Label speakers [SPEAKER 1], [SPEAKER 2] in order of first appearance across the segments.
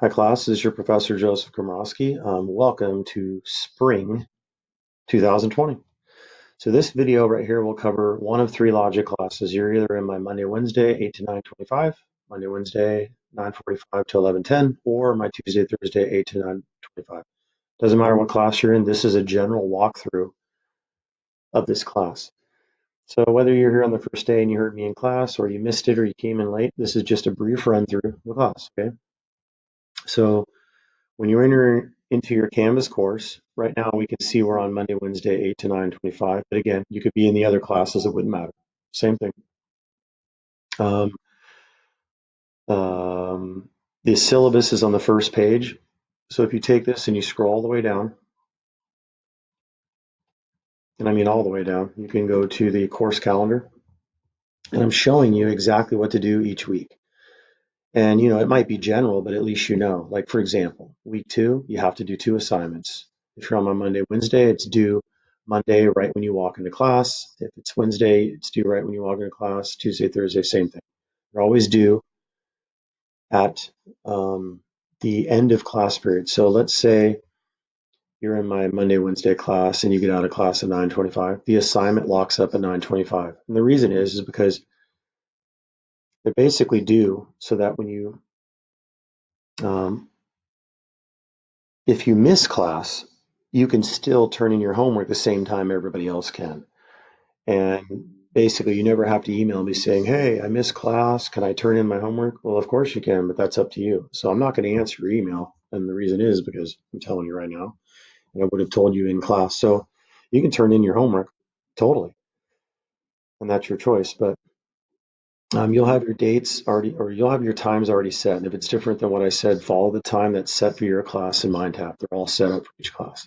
[SPEAKER 1] Hi class, this is your Professor Joseph Komrosky. Welcome to Spring 2020. So this video right here will cover one of three logic classes. You're either in my Monday, Wednesday, 8 to 9:25, Monday, Wednesday, 9:45 to 11:10, or my Tuesday, Thursday, 8 to 9:25. Doesn't matter what class you're in, this is a general walkthrough of this class. So whether you're here on the first day and you heard me in class, or you missed it, or you came in late, this is just a brief run through the class, okay? So when you enter into your Canvas course, right now we can see we're on Monday, Wednesday, 8 to 9:25. But again, you could be in the other classes, it wouldn't matter. Same thing. Um, the syllabus is on the first page. So if you take this and you scroll all the way down, and I mean all the way down, you can go to the course calendar. And I'm showing you exactly what to do each week. And, it might be general, but at least you know. Like, for example, week 2, you have to do 2 assignments. If you're on Monday, Wednesday, it's due Monday right when you walk into class. If it's Wednesday, it's due right when you walk into class. Tuesday, Thursday, same thing. They're always due at the end of class period. So let's say you're in my Monday, Wednesday class and you get out of class at 9:25. The assignment locks up at 9:25. And the reason is because they're basically due so that when you um, if you miss class, you can still turn in your homework the same time everybody else can. And basically, you never have to email me saying, hey, I missed class. Can I turn in my homework? Well, of course you can, but that's up to you. So I'm not going to answer your email. And the reason is because I'm telling you right now, and I would have told you in class. So you can turn in your homework totally. And that's your choice. But you'll have your dates already, or you'll have your times already set. And if it's different than what I said, follow the time that's set for your class in MindTap. They're all set up for each class.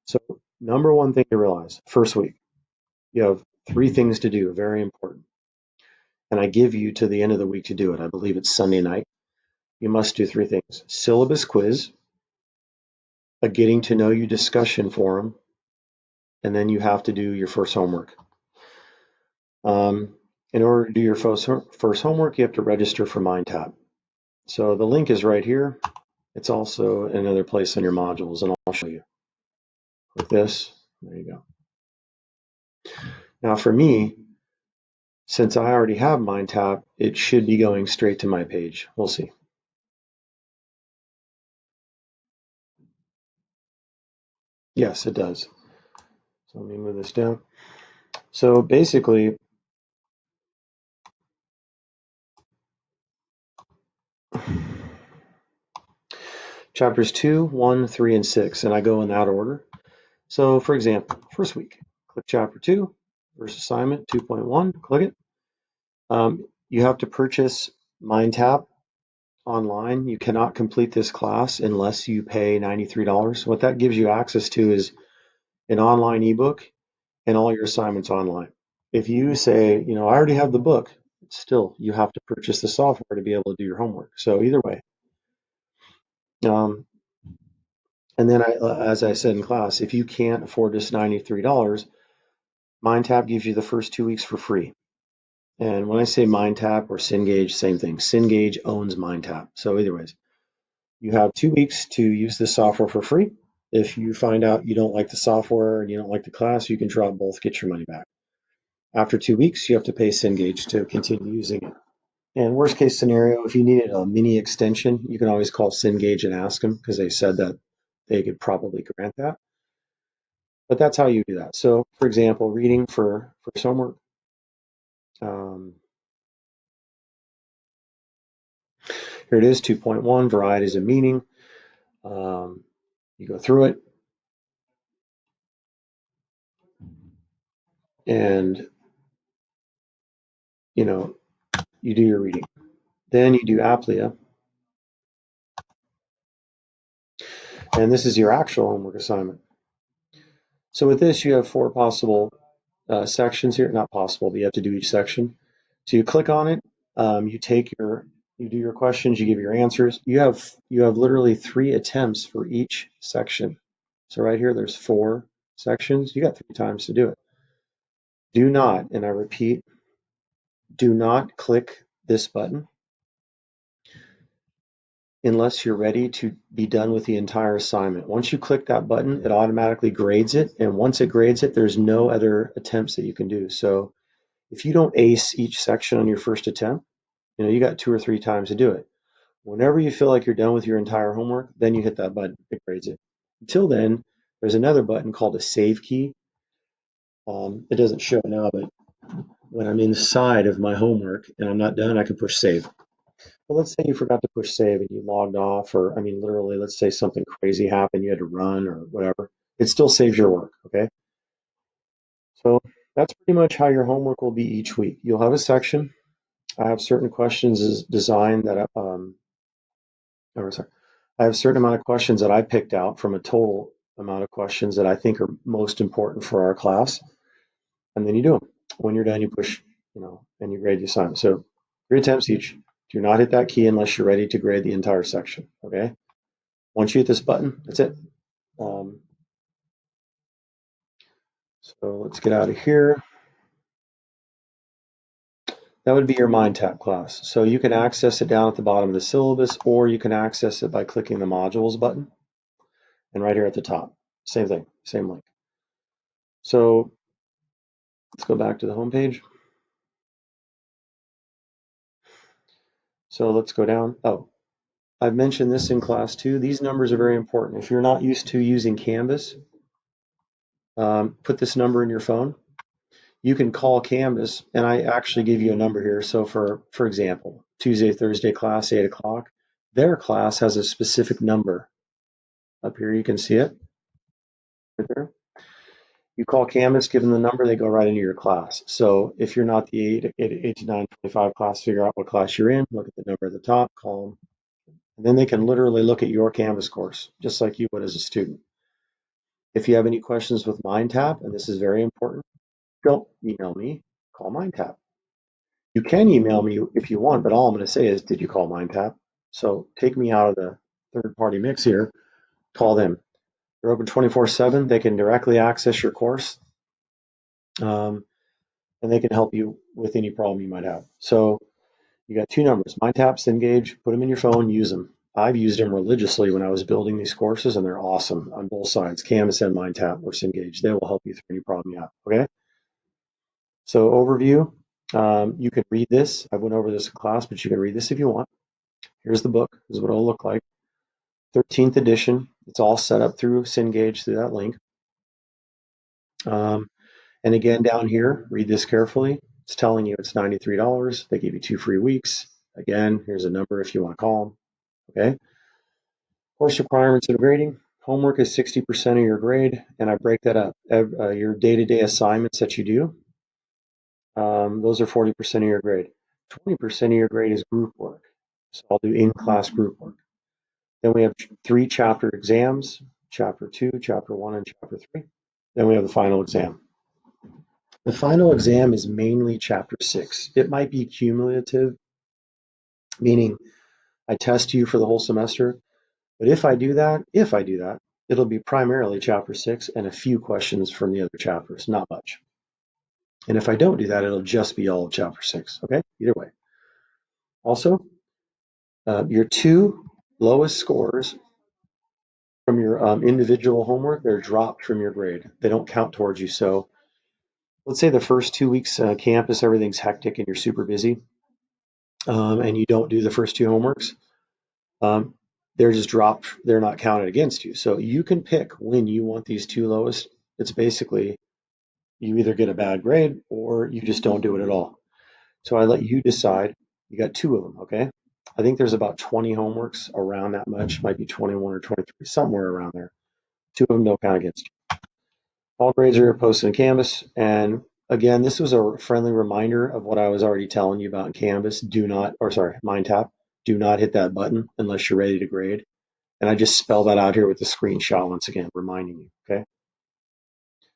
[SPEAKER 1] So, number one thing to realize, first week, you have 3 things to do, very important. And I give you to the end of the week to do it. I believe it's Sunday night. You must do 3 things: syllabus quiz, a getting to know you discussion forum, and then you have to do your first homework. In order to do your first homework, you have to register for MindTap. So the link is right here. It's also another place on your modules, and I'll show you. Click this. There you go. Now for me, since I already have MindTap, it should be going straight to my page. We'll see. Yes, it does. So let me move this down. So basically, chapters 2, 1, 3, and 6, and I go in that order. So for example, first week, click chapter 2, first assignment, 2.1, click it. You have to purchase MindTap online. You cannot complete this class unless you pay $93. What that gives you access to is an online ebook and all your assignments online. If you say, I already have the book, still you have to purchase the software to be able to do your homework. So either way. Um, and then, as I said in class, if you can't afford this $93, MindTap gives you the first 2 weeks for free. And when I say MindTap or Cengage, same thing. Cengage owns MindTap. So either ways, you have 2 weeks to use this software for free. If you find out you don't like the software and you don't like the class, you can drop both, get your money back. After 2 weeks, you have to pay Cengage to continue using it. And worst case scenario, if you needed a mini extension, you can always call Cengage and ask them because they said that they could probably grant that. But that's how you do that. So, for example, reading for homework. Here it is, 2.1, varieties of meaning. You go through it, and you do your reading. Then you do aplia, and this is your actual homework assignment. So with this, you have 4 possible sections here. Not possible, but you have to do each section. So you click on it. You do your questions. You give your answers. You have literally 3 attempts for each section. So right here, there's 4 sections. You got 3 times to do it. Do not, and I repeat, do not click this button unless you're ready to be done with the entire assignment. Once you click that button, it automatically grades it. And once it grades it, there's no other attempts that you can do. So if you don't ace each section on your first attempt, you got 2 or 3 times to do it. Whenever you feel like you're done with your entire homework, then you hit that button. It grades it. Until then, there's another button called a save key. It doesn't show it now, but when I'm inside of my homework and I'm not done, I can push save. Well, let's say you forgot to push save and you logged off, or literally, let's say something crazy happened, you had to run or whatever. It still saves your work, okay? So that's pretty much how your homework will be each week. You'll have a section. I have certain questions designed that, or sorry, I have a certain amount of questions that I picked out from a total amount of questions that I think are most important for our class. And then you do them. When you're done, you push, and you grade the assignment. So 3 attempts each. Do not hit that key unless you're ready to grade the entire section, okay? Once you hit this button, that's it. Um, so let's get out of here. That would be your MindTap class. So you can access it down at the bottom of the syllabus, or you can access it by clicking the modules button. And right here at the top, same thing, same link. So let's go back to the home page. So let's go down. Oh, I've mentioned this in class too. These numbers are very important. If you're not used to using Canvas, put this number in your phone. You can call Canvas, and I actually give you a number here. So for example, Tuesday, Thursday class, 8 o'clock, their class has a specific number. Up here, you can see it right there. You call Canvas, give them the number, they go right into your class. So if you're not the 8 to 9:25 class, figure out what class you're in, look at the number at the top, call them, and then they can literally look at your Canvas course, just like you would as a student. If you have any questions with MindTap, and this is very important, don't email me, call MindTap. You can email me if you want, but all I'm going to say is, did you call MindTap? So take me out of the third-party mix here, call them. They're open 24/7. They can directly access your course, and they can help you with any problem you might have. So you got 2 numbers, MindTap, Cengage, put them in your phone, use them. I've used them religiously when I was building these courses, and they're awesome on both sides, Canvas and MindTap or Cengage. They will help you through any problem you have, okay? So overview, you can read this. I went over this in class, but you can read this if you want. Here's the book. This is what it'll look like. 13th edition. It's all set up through Cengage through that link. And again, down here, read this carefully. It's telling you it's $93. They give you 2 free weeks. Again, here's a number if you want to call them. Okay. Course requirements and grading. Homework is 60% of your grade, and I break that up. Your day-to-day assignments that you do, those are 40% of your grade. 20% of your grade is group work. So I'll do in-class group work. Then we have 3 chapter exams, chapter 2, chapter 1, and chapter 3. Then we have the final exam. The final exam is mainly chapter 6. It might be cumulative, meaning I test you for the whole semester. But if I do that, it'll be primarily chapter 6 and a few questions from the other chapters, not much. And if I don't do that, it'll just be all of chapter 6. Okay, either way. Also, your 2 lowest scores from your individual homework, they're dropped from your grade. They don't count towards you. So let's say the first 2 weeks campus, everything's hectic and you're super busy, and you don't do the first 2 homeworks. They're just dropped. They're not counted against you. So you can pick when you want these 2 lowest. It's basically you either get a bad grade or you just don't do it at all. So I let you decide. You got 2 of them, okay? I think there's about 20 homeworks around that much, might be 21 or 23, somewhere around there. 2 of them don't count against you. All grades are posted in Canvas. And again, this was a friendly reminder of what I was already telling you about in Canvas. MindTap. Do not hit that button unless you're ready to grade. And I just spell that out here with the screenshot once again, reminding you, okay?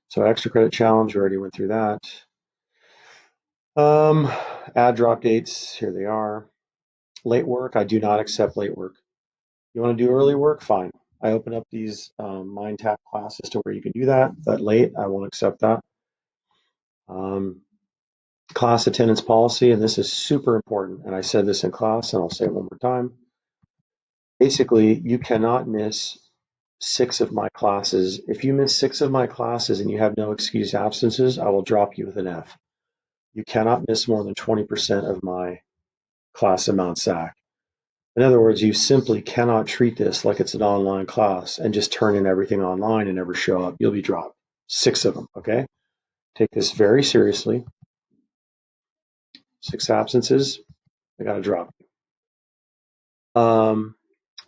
[SPEAKER 1] So extra credit challenge, we already went through that. Add drop dates, here they are. Late work, I do not accept late work. You want to do early work? Fine. I open up these MindTap classes to where you can do that. But late, I won't accept that. Class attendance policy, and this is super important. And I said this in class, and I'll say it one more time. Basically, you cannot miss 6 of my classes. If you miss 6 of my classes and you have no excused absences, I will drop you with an F. You cannot miss more than 20% of my class amount SAC. In other words, you simply cannot treat this like it's an online class and just turn in everything online and never show up. You'll be dropped. 6 of them, okay? Take this very seriously. 6 absences, I got to drop you.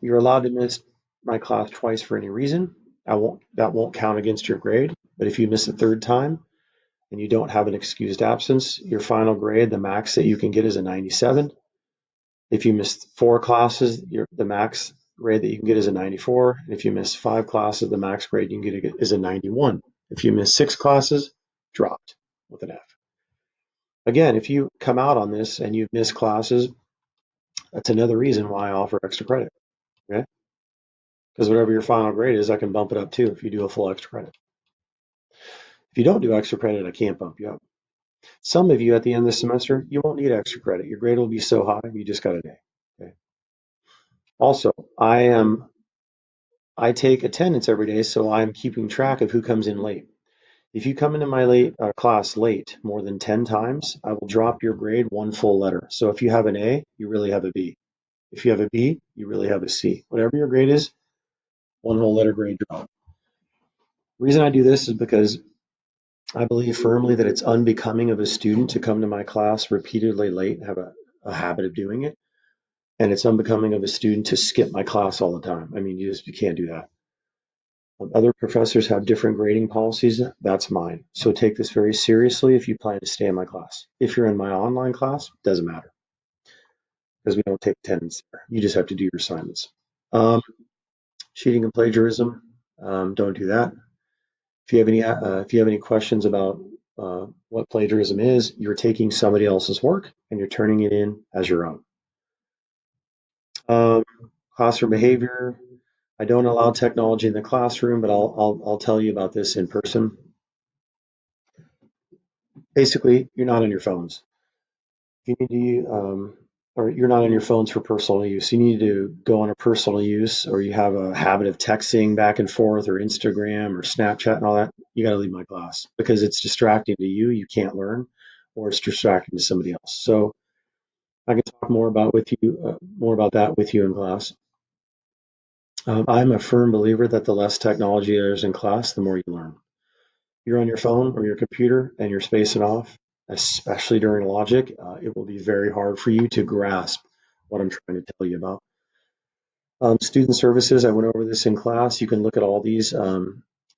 [SPEAKER 1] You're allowed to miss my class twice for any reason. That won't count against your grade. But if you miss a third time and you don't have an excused absence, your final grade, the max that you can get is a 97. If you miss 4 classes, the max grade that you can get is a 94. And if you miss 5 classes, the max grade you can get is a 91. If you miss 6 classes, dropped with an F. Again, if you come out on this and you've missed classes, that's another reason why I offer extra credit. Okay? Because whatever your final grade is, I can bump it up too if you do a full extra credit. If you don't do extra credit, I can't bump you up. Some of you at the end of the semester, you won't need extra credit. Your grade will be so high, you just got an A. Okay? Also, I take attendance every day, so I'm keeping track of who comes in late. If you come into my class late more than 10 times, I will drop your grade 1 full letter. So if you have an A, you really have a B. If you have a B, you really have a C. Whatever your grade is, 1 whole letter grade drop. The reason I do this is because I believe firmly that it's unbecoming of a student to come to my class repeatedly late and have a habit of doing it. And it's unbecoming of a student to skip my class all the time. I mean, you can't do that. Other professors have different grading policies. That's mine. So take this very seriously if you plan to stay in my class. If you're in my online class, doesn't matter because we don't take attendance there. You just have to do your assignments. Cheating and plagiarism, don't do that. If you have any questions about what plagiarism is, you're taking somebody else's work and you're turning it in as your own. Um, Classroom behavior. I don't allow technology in the classroom, but I'll tell you about this in person. Basically, you're not on your phones. You need to, or you're not on your phones for personal use. You need to go on a personal use, or you have a habit of texting back and forth, or Instagram, or Snapchat, and all that. You got to leave my class because it's distracting to you. You can't learn, or it's distracting to somebody else. So I can talk more about that with you in class. I'm a firm believer that the less technology there is in class, the more you learn. You're on your phone or your computer and you're spacing off, especially during logic, it will be very hard for you to grasp what I'm trying to tell you about. Student services, I went over this in class. You can look at all these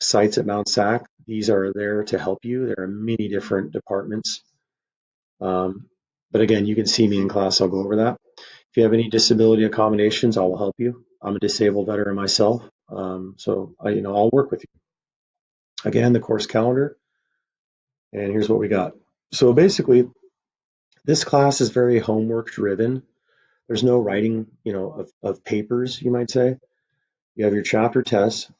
[SPEAKER 1] sites at Mount SAC. These are there to help you. There are many different departments. But again, you can see me in class. I'll go over that. If you have any disability accommodations, I will help you. I'm a disabled veteran myself, so I'll work with you. Again, the course calendar, and here's what we got. So basically, this class is very homework driven. There's no writing, of papers, you might say. You have your chapter tests.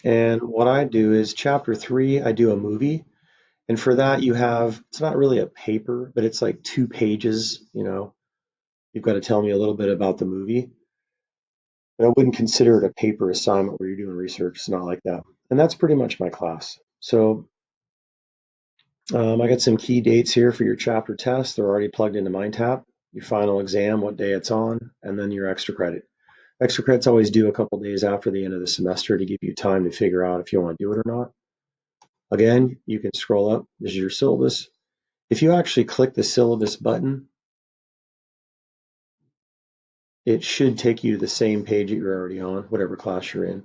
[SPEAKER 1] And what I do is chapter 3, I do a movie. And for that, it's not really a paper, but it's like 2 pages. You've got to tell me a little bit about the movie. But I wouldn't consider it a paper assignment where you're doing research. It's not like that. And that's pretty much my class. So I got some key dates here for your chapter test. They're already plugged into MindTap. Your final exam, what day it's on, and then your extra credit. Extra credit's always due a couple days after the end of the semester to give you time to figure out if you want to do it or not. Again, you can scroll up. This is your syllabus. If you actually click the syllabus button, it should take you to the same page that you're already on, whatever class you're in.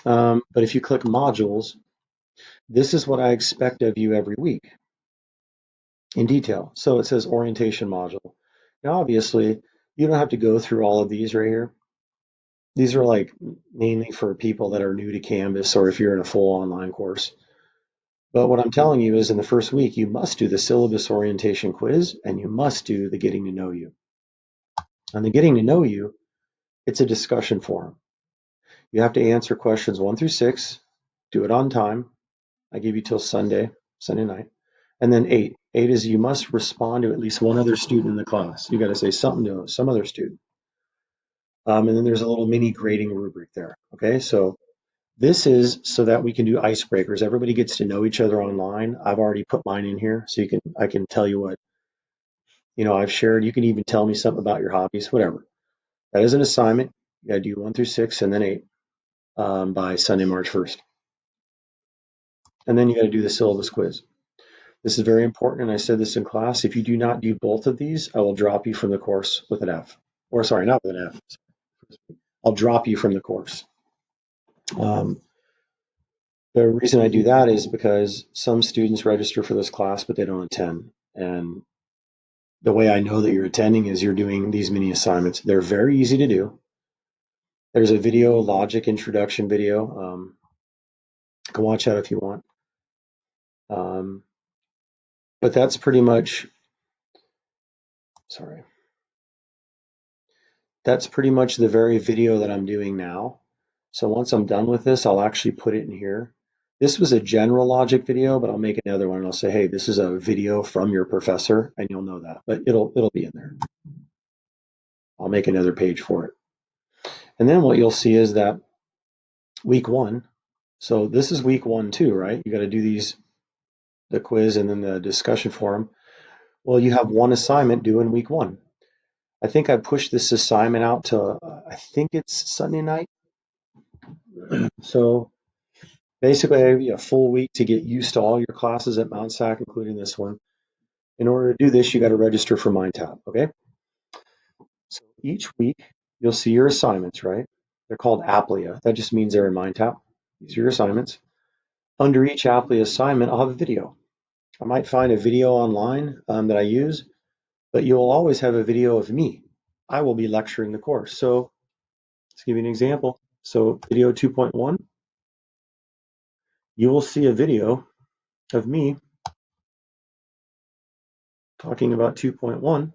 [SPEAKER 1] But if you click modules, this is what I expect of you every week in detail. So it says orientation module. Now, obviously, you don't have to go through all of these right here. These are like mainly for people that are new to Canvas or if you're in a full online course. But what I'm telling you is in the first week, you must do the syllabus orientation quiz and you must do the getting to know you. On the getting to know you, it's a discussion forum. You have to answer questions 1 through 6, do it on time. I give you till Sunday night. And then 8. 8 is you must respond to at least one other student in the class. You got to say something to some other student. And then there's a little mini grading rubric there. Okay, so this is so that we can do icebreakers. Everybody gets to know each other online. I've already put mine in here, so I can tell you what I've shared. You can even tell me something about your hobbies, whatever. That is an assignment. You got to do 1 through 6 and then 8 by Sunday, March 1st. And then you got to do the syllabus quiz. This is very important, and I said this in class. If you do not do both of these, I will drop you from the course with an F. Or sorry, not with an F. I'll drop you from the course. Um, the reason I do that is because some students register for this class, but they don't attend. And the way I know that you're attending is you're doing these mini assignments. They're very easy to do. There's a video, logic introduction video. You can watch that if you want. But that's pretty much, sorry, that's pretty much the very video that I'm doing now. So once I'm done with this, I'll actually put it in here. This was a general logic video, but I'll make another one and I'll say, hey, this is a video from your professor, and you'll know that. But it'll be in there. I'll make another page for it. And then what you'll see is that week 1, so this is week 1 too, right? You got to do the quiz and then the discussion forum. Well, you have one assignment due in week 1. I think I pushed this assignment out to, I think it's Sunday night. So basically, I have a full week to get used to all your classes at Mount SAC, including this one. In order to do this, you got to register for MindTap, okay? So each week, you'll see your assignments, right? They're called Applia. That just means they're in MindTap. These are your assignments. Under each Applia assignment, I'll have a video. I might find a video online that I use, but you'll always have a video of me. I will be lecturing the course. So let's give you an example. So video 2.1, you will see a video of me talking about 2.1.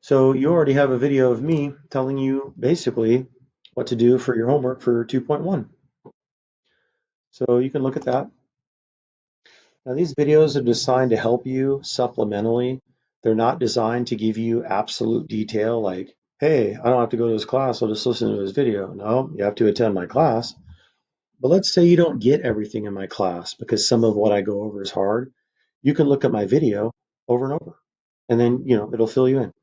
[SPEAKER 1] So you already have a video of me telling you basically what to do for your homework for 2.1. So you can look at that. Now these videos are designed to help you supplementally. They're not designed to give you absolute detail like, hey, I don't have to go to this class, I'll just listen to this video. No, you have to attend my class. But let's say you don't get everything in my class because some of what I go over is hard. You can look at my video over and over, and then, it'll fill you in.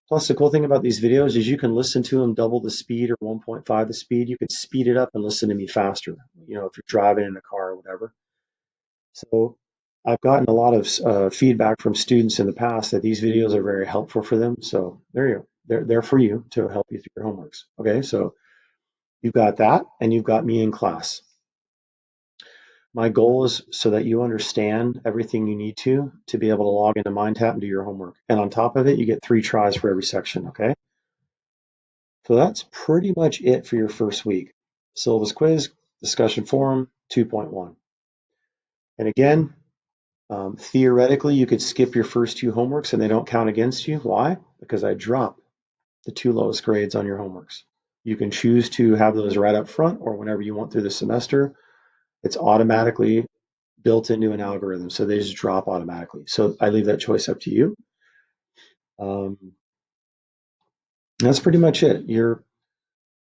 [SPEAKER 1] Plus, the cool thing about these videos is you can listen to them double the speed or 1.5 the speed. You can speed it up and listen to me faster, if you're driving in a car or whatever. So I've gotten a lot of feedback from students in the past that these videos are very helpful for them. So there you go. They're for you to help you through your homeworks. Okay, so you've got that and you've got me in class. My goal is so that you understand everything you need to be able to log into MindTap and do your homework. And on top of it, you get 3 tries for every section, okay? So that's pretty much it for your first week. Syllabus quiz, discussion forum, 2.1. And again, theoretically, you could skip your first 2 homeworks and they don't count against you. Why? Because I drop the 2 lowest grades on your homeworks. You can choose to have those right up front or whenever you want through the semester. It's automatically built into an algorithm, so they just drop automatically. So I leave that choice up to you. That's pretty much it.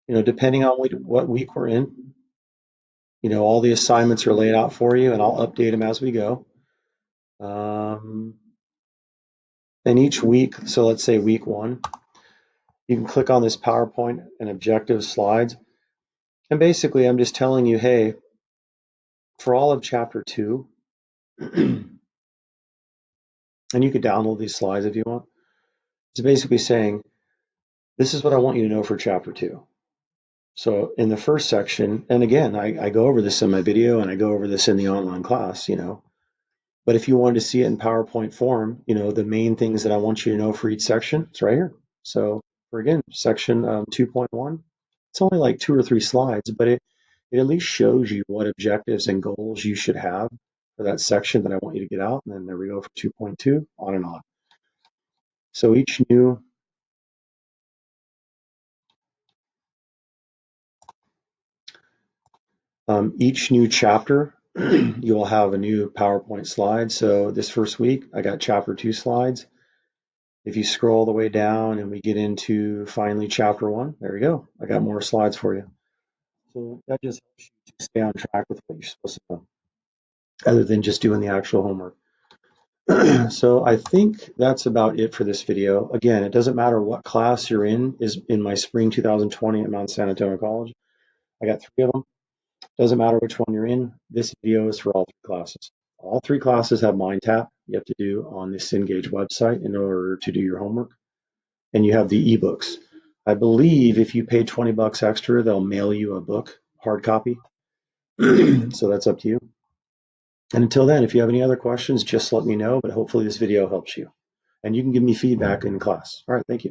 [SPEAKER 1] Depending on what week we're in, all the assignments are laid out for you, and I'll update them as we go. And each week, so let's say week 1, you can click on this PowerPoint and objective slides. And basically, I'm just telling you, hey, for all of chapter 2, and you could download these slides if you want, it's basically saying, this is what I want you to know for chapter 2. So in the first section, and again, I go over this in my video and I go over this in the online class, but if you wanted to see it in PowerPoint form, the main things that I want you to know for each section, it's right here. So for again, section 2.1, it's only like 2 or 3 slides, but it at least shows you what objectives and goals you should have for that section that I want you to get out. And then there we go for 2.2, on and on. So each new chapter you will have a new PowerPoint slide. So this first week, I got chapter 2 slides. If you scroll the way down and we get into finally chapter 1, there we go. I got more slides for you. So that just helps you to stay on track with what you're supposed to know, other than just doing the actual homework. So I think that's about it for this video. Again, it doesn't matter what class you're in, is in my spring 2020 at Mount San Antonio College. I got 3 of them. Doesn't matter which one you're in. This video is for all 3 classes. All 3 classes have Mind Tap you have to do on the Cengage website in order to do your homework. And you have the ebooks. I believe if you pay 20 bucks extra, they'll mail you a book, hard copy. So that's up to you. And until then, if you have any other questions, just let me know. But hopefully this video helps you. And you can give me feedback in class. All right, thank you.